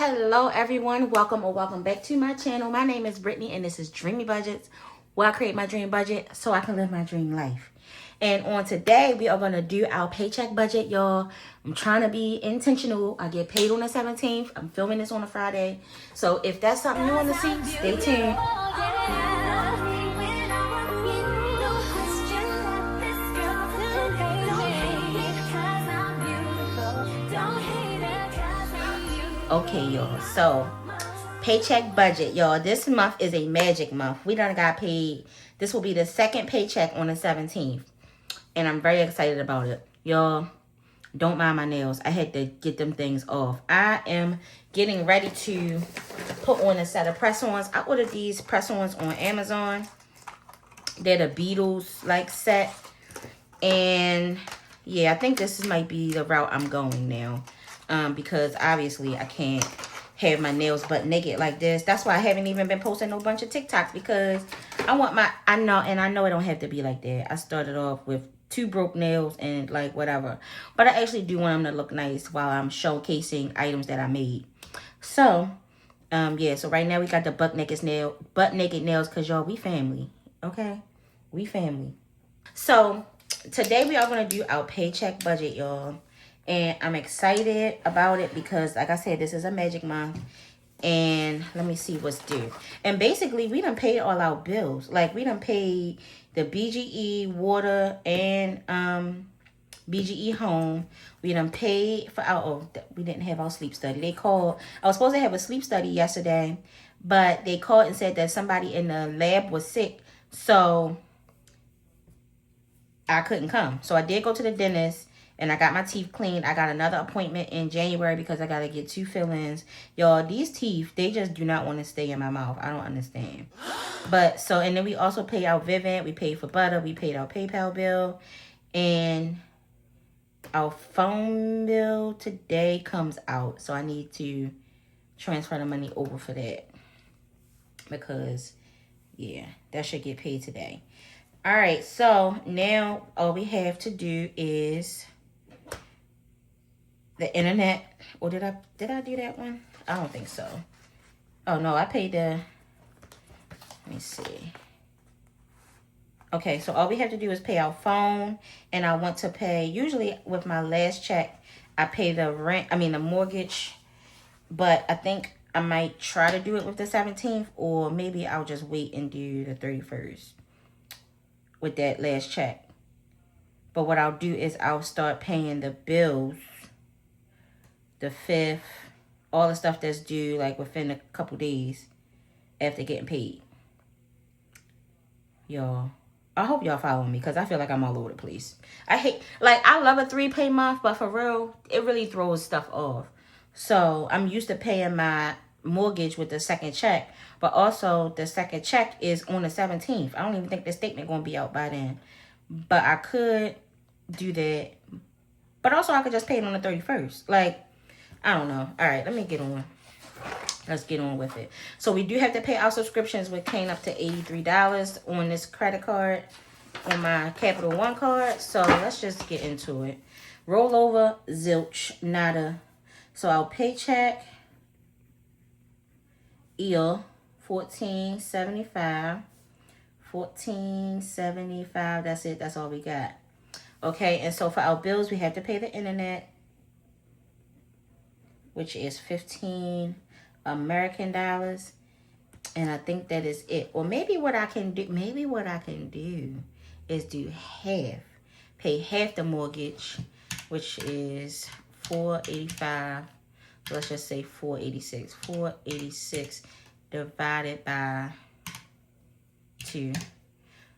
Hello everyone, welcome or welcome back to my channel. My name is Brittany and this is Dreamy Budgets, where I create my dream budget so I can live my dream life. And on today, we are going to do our paycheck budget, y'all. I'm trying to be intentional. I get paid on the 17th. I'm filming this on a Friday. So if that's something you want to see, stay tuned. Okay, y'all. So, paycheck budget, y'all. This month is a magic month. We done got paid. This will be the second paycheck on the 17th. And I'm very excited about it. Y'all, don't mind my nails. I had to get them things off. I am getting ready to put on a set of press-ons. I ordered these press-ons on Amazon. They're the Beatles like set. And yeah, I think this might be the route I'm going now. Because obviously I can't have my nails butt naked like this. That's why I haven't even been posting no bunch of TikToks, because I want my, I know it don't have to be like that. I started off with 2 broke nails and like whatever. But I actually do want them to look nice while I'm showcasing items that I made. So, yeah, so right now we got the butt naked nails, because y'all, we family, okay? We family. So, today we are going to do our paycheck budget, y'all. And I'm excited about it because, like I said, this is a magic month. And let me see what's due. And basically, we done paid all our bills. Like, we done paid the BGE, water, and BGE home. We done paid for our, we didn't have our sleep study. They called, I was supposed to have a sleep study yesterday, but they called and said that somebody in the lab was sick. So, I couldn't come. So, I did go to the dentist. And I got my teeth cleaned. I got another appointment in January because I got to get 2 fillings. Y'all, these teeth, they just do not want to stay in my mouth. I don't understand. But, so, and then we also pay our Vivint. We paid for butter. We paid our PayPal bill. And our phone bill today comes out. So I need to transfer the money over for that. Because, yeah, that should get paid today. All right, so now all we have to do is the internet. Or did I do that one? I don't think so. Oh no, I paid the, let me see. Okay, so all we have to do is pay our phone, and I want to pay, usually with my last check, I pay the rent, the mortgage, but I think I might try to do it with the 17th, or maybe I'll just wait and do the 31st with that last check. But what I'll do is I'll start paying the bills the 5th, all the stuff that's due like within a couple days after getting paid. Y'all, I hope y'all following me, because I feel like I'm all over the place. I love a 3-pay month, but for real, it really throws stuff off. So I'm used to paying my mortgage with the second check, but also the second check is on the 17th. I don't even think the statement going to be out by then. But I could do that. But also I could just pay it on the 31st. Like, I don't know. All right, let me get on. Let's get on with it. So we do have to pay our subscriptions, which came up to $83 on this credit card, on my Capital One card. So let's just get into it. Rollover, zilch, nada. So our paycheck, $14.75. $14.75. That's it. That's all we got. Okay, and so for our bills, we have to pay the internet, which is 15 American dollars. And I think that is it. Or maybe what I can do, is do half. Pay half the mortgage, which is $485. So let's just say $486. $486 divided by 2.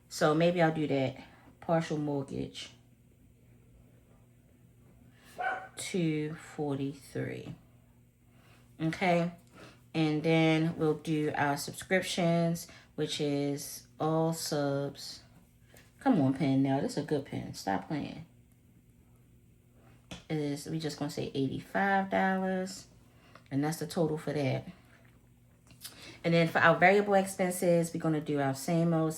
So maybe I'll do that. Partial mortgage, $243. Okay, and then we'll do our subscriptions, which is all subs. Come on, pen now. This is a good pen. Stop playing. We just gonna say $85, and that's the total for that. And then for our variable expenses, we're gonna do our same old.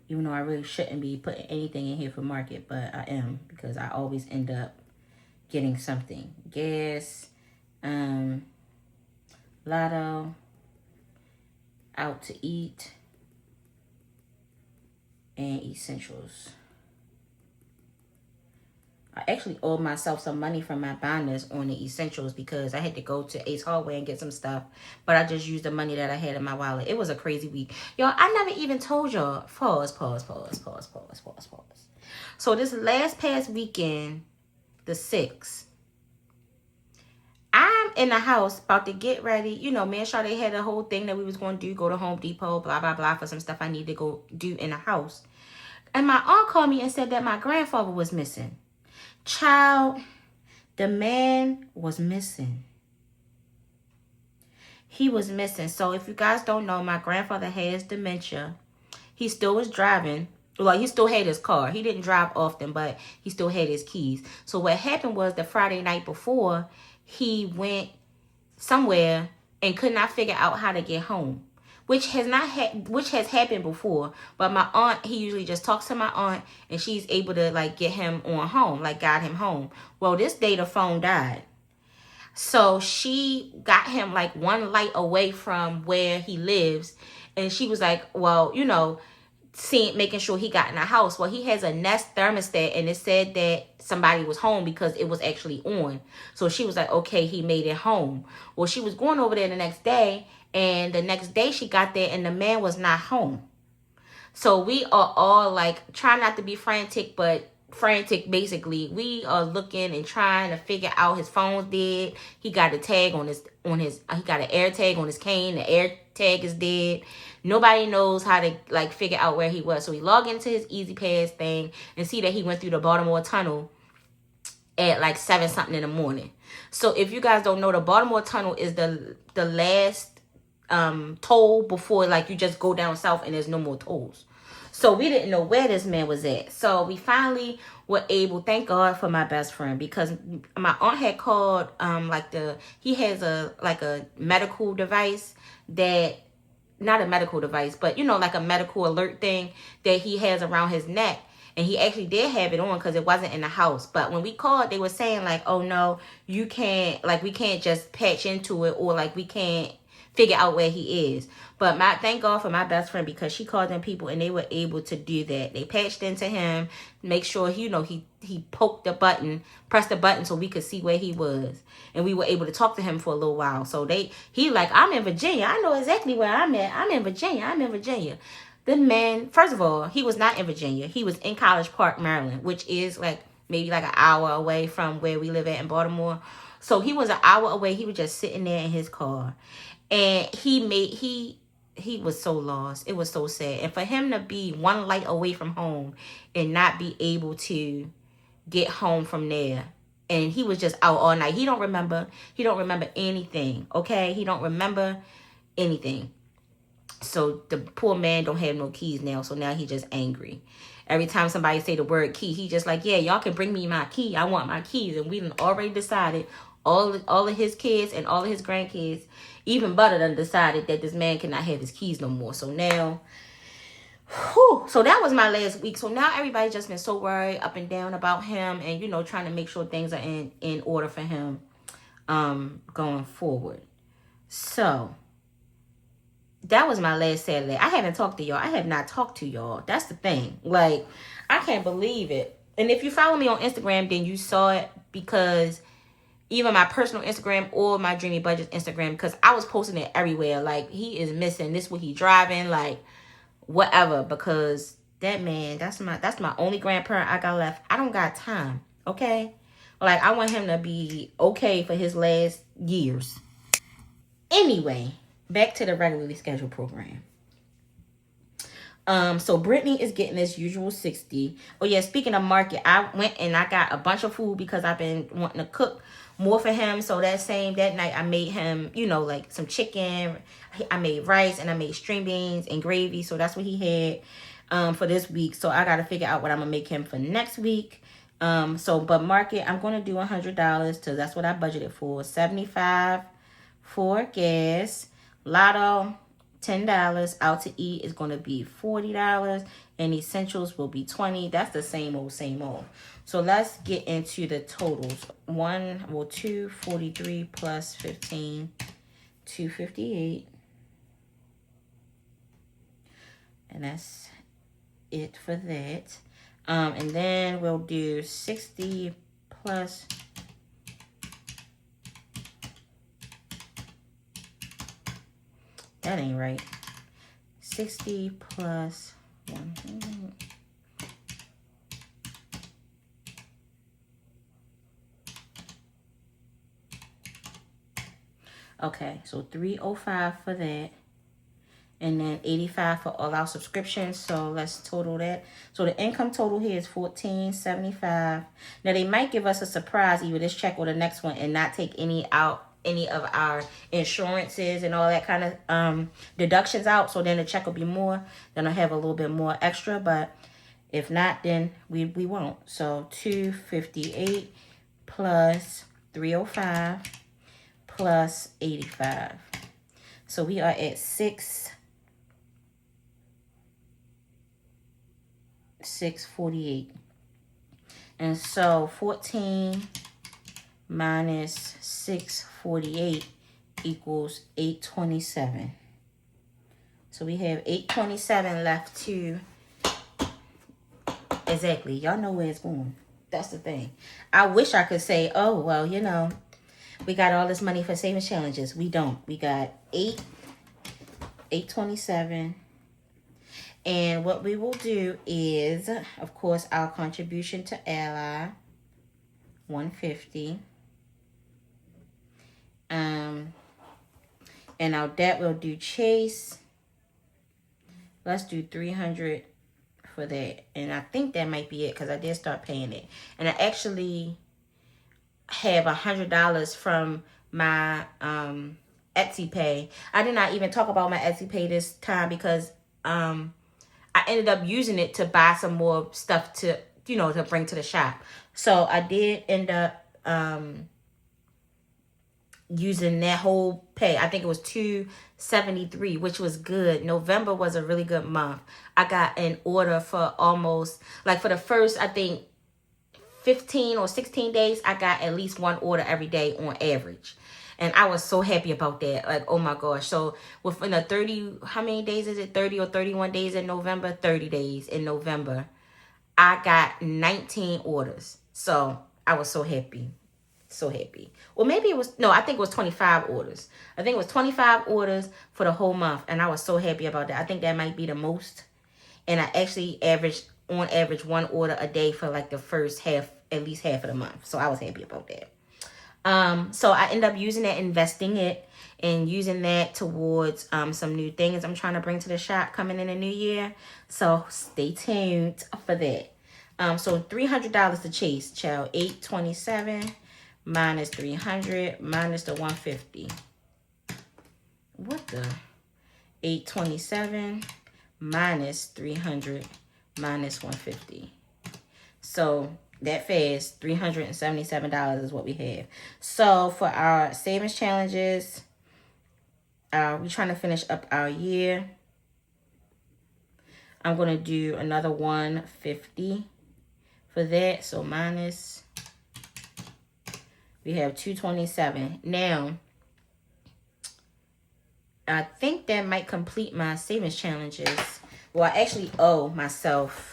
Even though I really shouldn't be putting anything in here for market, but I am, because I always end up getting something. Gas, lotto, out to eat, and essentials. I actually owed myself some money from my binders on the essentials because I had to go to Ace Hardware and get some stuff. But I just used the money that I had in my wallet. It was a crazy week. Y'all, I never even told y'all. Pause. So this last past weekend, the 6th, I'm in the house about to get ready. You know, me and Sade had a whole thing that we was going to do. Go to Home Depot, blah, blah, blah, for some stuff I need to go do in the house. And my aunt called me and said that my grandfather was missing. Child, the man was missing. He was missing. So if you guys don't know, my grandfather has dementia. He still was driving. Well, he still had his car. He didn't drive often, but he still had his keys. So what happened was the Friday night before, he went somewhere and could not figure out how to get home. Which has happened before, but my aunt, he usually just talks to my aunt and she's able to like get him on home, like guide him home. Well, this day the phone died. So she got him like one light away from where he lives. And she was like, well, you know, making sure he got in the house. Well, he has a Nest thermostat and it said that somebody was home because it was actually on. So she was like, okay, he made it home. Well, she was going over there the next day, and the next day she got there and the man was not home. So we are all like trying not to be frantic, but frantic basically. We are looking and trying to figure out his phone's dead. He got a tag on his he got an air tag on his cane. The air tag is dead. Nobody knows how to like figure out where he was. So we log into his Easy Pass thing and see that he went through the Baltimore Tunnel at like 7 something in the morning. So if you guys don't know, the Baltimore Tunnel is the last toll before like you just go down south and there's no more tolls. So we didn't know where this man was at. So we finally were able, thank God for my best friend, because my aunt had called he has a medical device that, not a medical device, but you know, like a medical alert thing that he has around his neck. And he actually did have it on because it wasn't in the house. But when we called, they were saying like, oh no, you can't, like we can't just patch into it, or like we can't figure out where he is. But thank God for my best friend, because she called them people and they were able to do that. They patched into him, make sure he poked the button, pressed the button so we could see where he was. And we were able to talk to him for a little while. So he like, I'm in Virginia. I know exactly where I'm at. I'm in Virginia. The man, first of all, he was not in Virginia. He was in College Park, Maryland, which is like maybe like an hour away from where we live at in Baltimore. So he was an hour away. He was just sitting there in his car. And he was so lost. It was so sad. And for him to be one light away from home and not be able to get home from there. And he was just out all night. He don't remember anything. Okay? He don't remember anything. So the poor man don't have no keys now. So now he just angry. Every time somebody say the word key, he just like, yeah, y'all can bring me my key. I want my keys. And we done already decided, all of his kids and all of his grandkids, even Butter done decided that this man cannot have his keys no more. So now, so that was my last week. So now everybody's just been so worried up and down about him, and you know, trying to make sure things are in order for him going forward. So that was my last Saturday. I haven't talked to y'all. I have not talked to y'all. That's the thing. Like, I can't believe it. And if you follow me on Instagram, then you saw it, because even my personal Instagram or my Dreamy Budget Instagram, because I was posting it everywhere. Like, he is missing. This what he driving, like whatever. Because that man, that's my only grandparent I got left. I don't got time. Okay? Like, I want him to be okay for his last years. Anyway, back to the regularly scheduled program. So Brittany is getting this usual 60. Oh yeah, speaking of market, I went and I got a bunch of food because I've been wanting to cook more for him. So that night I made him, you know, like some chicken. I made rice and I made string beans and gravy. So that's what he had for this week. So I got to figure out what I'm going to make him for next week. But market, I'm going to do $100 because that's what I budgeted for. $75 for gas. Lotto, $10. Out to eat is going to be $40. And essentials will be $20. That's the same old, same old. So let's get into the totals. 243 plus 15, 258. And that's it for that. And then we'll do 60 plus. That ain't right. 60 plus 1. Okay, so 305 for that. And then 85 for all our subscriptions. So let's total that. So the income total here is $14.75. Now they might give us a surprise, either this check or the next one, and not take any of our insurances and all that kind of deductions out. So then the check will be more. Then I'll have a little bit more extra. But if not, then we won't. So 258 plus 305 plus 85. So we are at 648. And so 14 minus 648 equals 827. So we have 827 left to, exactly, y'all know where it's going. That's the thing. I wish I could say, oh, well, you know, we got all this money for savings challenges. We don't. We got 827. And what we will do is, of course, our contribution to Ally, 150. And our debt will do Chase. Let's do 300 for that. And I think that might be it because I did start paying it. And I actually have $100 from my Etsy pay. I did not even talk about my Etsy pay this time because I ended up using it to buy some more stuff to, you know, to bring to the shop. So I did end up using that whole pay. I think it was $273, which was good. November was a really good month. I got an order for almost, like for the first, I think, 15 or 16 days, I got at least one order every day on average. And I was so happy about that. Like, oh my gosh. So within the 30, how many days is it? 30 or 31 days in November? 30 days in November. I got 19 orders. So I was so happy. So happy. Or maybe it was, no, I think it was 25 orders. I think it was 25 orders for the whole month. And I was so happy about that. I think that might be the most. And I actually averaged, on average, one order a day for like the first half, at least half of the month. So I was happy about that. So I end up using that, investing it, and using that towards some new things I'm trying to bring to the shop coming in the new year. So stay tuned for that. So $300 to Chase, child. 827 minus 300 minus the 150. What the? 827 minus 300 minus 150. So that fast, $377 is what we have. So for our savings challenges, we're trying to finish up our year. I'm going to do another 150 for that. So minus, we have 227. Now, I think that might complete my savings challenges. Well, I actually owe myself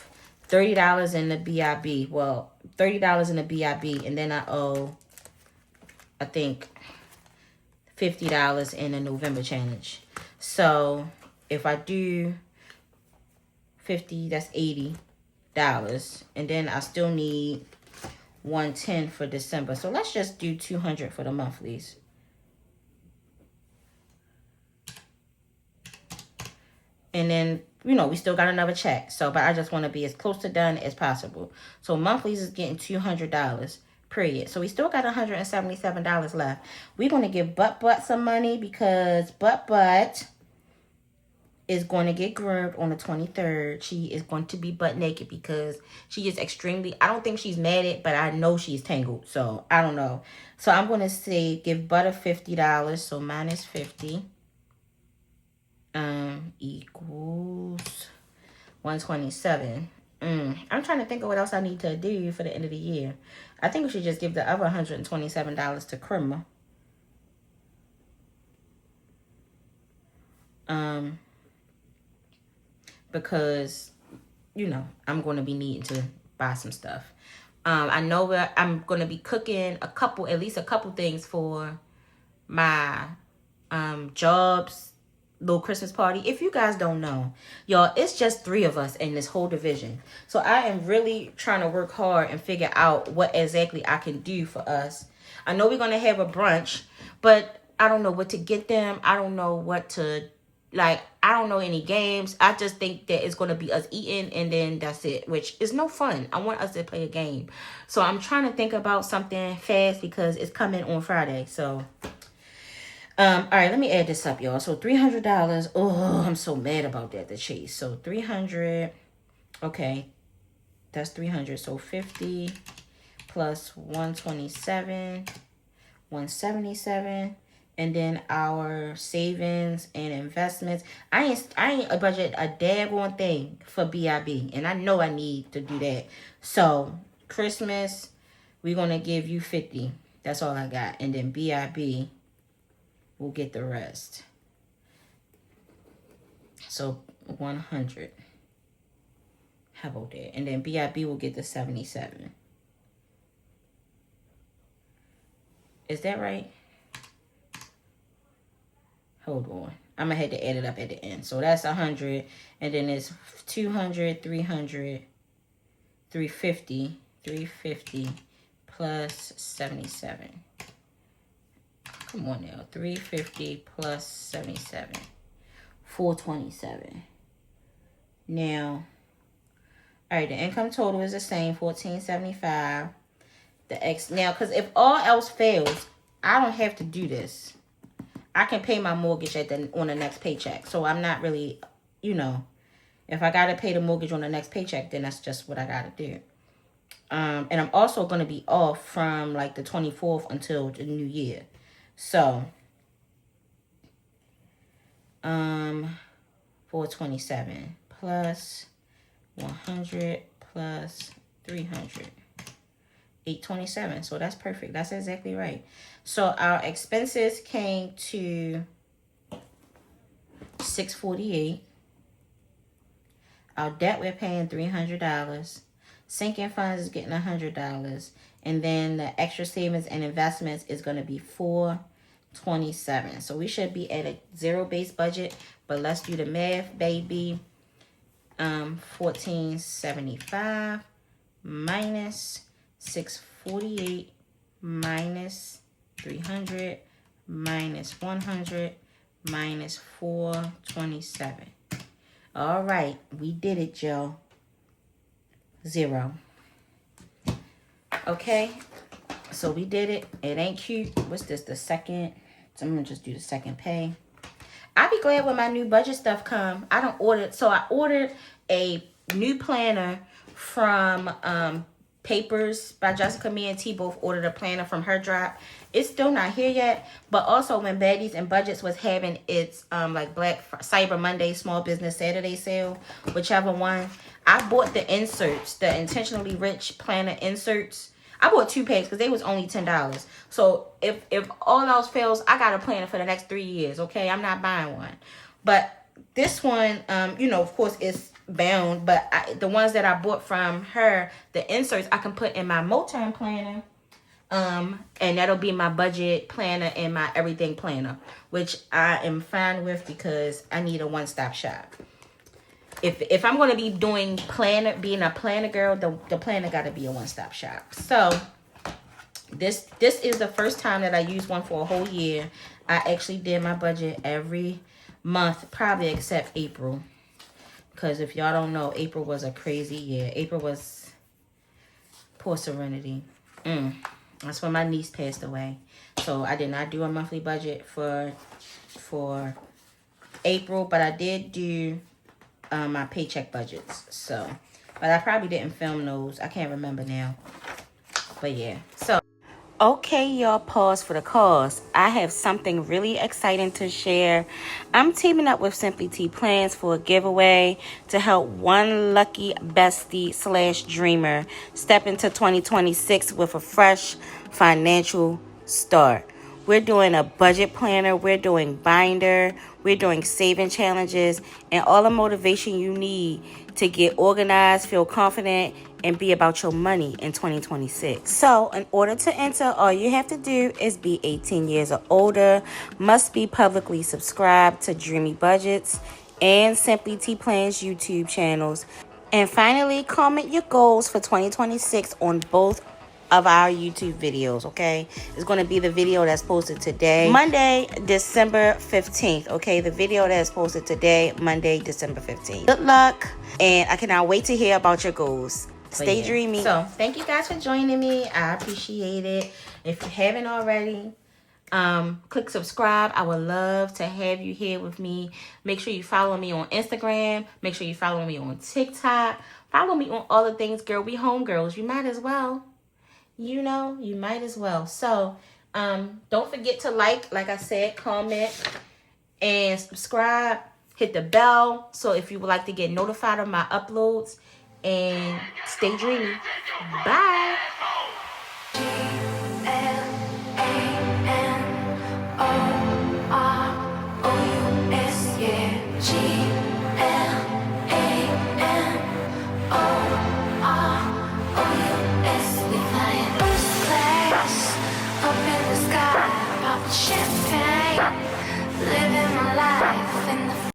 $30 in the BIB. Well, $30 in the BIB, and then I owe, I think, $50 in the November challenge. So if I do 50, that's $80, and then I still need 110 for December. So let's just do 200 for the monthlies. And then, you know, we still got another check. So, but I just want to be as close to done as possible. So monthlies is getting $200, period. So we still got $177 left. We're going to give Butt some money because Butt is going to get groomed on the 23rd. She is going to be butt naked because she is extremely, I don't think she's matted, but I know she's tangled. So I don't know. So I'm going to say give Butt $50. So minus 50. Equals 127. I'm trying to think of what else I need to do for the end of the year. I think we should just give the other $127 to Krima. Because, you know, I'm going to be needing to buy some stuff. I know that I'm going to be cooking at least a couple things for my jobs little Christmas party. If you guys don't know, y'all, it's just 3 of us in this whole division. So I am really trying to work hard and figure out what exactly I can do for us. I know we're going to have a brunch, but I don't know what to get them. I don't know what to, like, I don't know any games. I just think that it's going to be us eating and then that's it, which is no fun. I want us to play a game. So I'm trying to think about something fast because it's coming on Friday. So all right, let me add this up, y'all. So $300. Oh, I'm so mad about that, the chase. So 300. Okay, that's 300. So 50 plus 127, 177. And then our savings and investments. I ain't budget a daggone thing for BIB. And I know I need to do that. So Christmas, we're gonna give you 50. That's all I got. And then BIB, we'll get the rest. So 100. How about that? And then BIB will get the 77. Is that right? Hold on. I'm going to have to add it up at the end. So that's 100. And then it's 200, 300, 350, 350 plus 77. Come on now. 350 plus 77. 427. Now, all right, the income total is the same, 1475. The X now, because if all else fails, I don't have to do this. I can pay my mortgage on the next paycheck. So I'm not really, you know, if I gotta pay the mortgage on the next paycheck, then that's just what I gotta do. And I'm also gonna be off from like the 24th until the new year. So 427 plus 100 plus 300. 827. So that's perfect. That's exactly right. So our expenses came to $648. Our debt, we're paying $300. Sinking funds is getting $100. And then the extra savings and investments is going to be $427. So we should be at a zero-based budget. But let's do the math, baby. 1475 minus 648 minus 300 minus 100 minus 427. All right, we did it, Joe. 0. Okay, so we did it. It ain't cute. What's this, the second? So I'm gonna just do the second pay. I'll be glad when my new budget stuff come. I ordered a new planner from Papers by Jessica. Me and T both ordered a planner from her drop. It's still not here yet, but also when Baddies and Budgets was having its like Cyber Monday Small Business Saturday sale, whichever one, I bought the inserts, the Intentionally Rich planner inserts. I bought 2 packs because they was only $10. So if all else fails, I got a planner for the next 3 years. Okay, I'm not buying one, but this one, you know, of course, it's bound. But the ones that I bought from her, the inserts, I can put in my Motown planner, and that'll be my budget planner and my everything planner, which I am fine with because I need a one-stop shop. If I'm going to be doing being a planner girl, the planner got to be a one-stop shop. So this is the first time that I used one for a whole year. I actually did my budget every month, probably except April. Because if y'all don't know, April was a crazy year. April was poor Serenity. That's when my niece passed away. So I did not do a monthly budget for April, but I did do my paycheck budgets. So, but I probably didn't film those. I can't remember now. But yeah. So Okay, y'all, pause for the cause. I have something really exciting to share. I'm teaming up with Simply Tea Plans for a giveaway to help one lucky bestie slash dreamer step into 2026 with a fresh financial start. We're doing a budget planner, we're doing binder, we're doing saving challenges, and all the motivation you need to get organized, feel confident, and be about your money in 2026. So, in order to enter, all you have to do is be 18 years or older, must be publicly subscribed to Dreamy Budgets and Simply Tea Plans YouTube channels. And finally, comment your goals for 2026 on both of our YouTube videos, okay? It's going to be the video that's posted today, Monday, December 15th, okay? The video that is posted today, Monday, December 15th. Good luck, and I cannot wait to hear about your goals. Stay dreamy. So, thank you guys for joining me. I appreciate it. If you haven't already, click subscribe. I would love to have you here with me. Make sure you follow me on Instagram. Make sure you follow me on TikTok. Follow me on all the things, girl. We homegirls. You might as well. You know, you might as well. So, don't forget to like I said, comment, and subscribe. Hit the bell so if you would like to get notified of my uploads. And stay dreamy. Bye.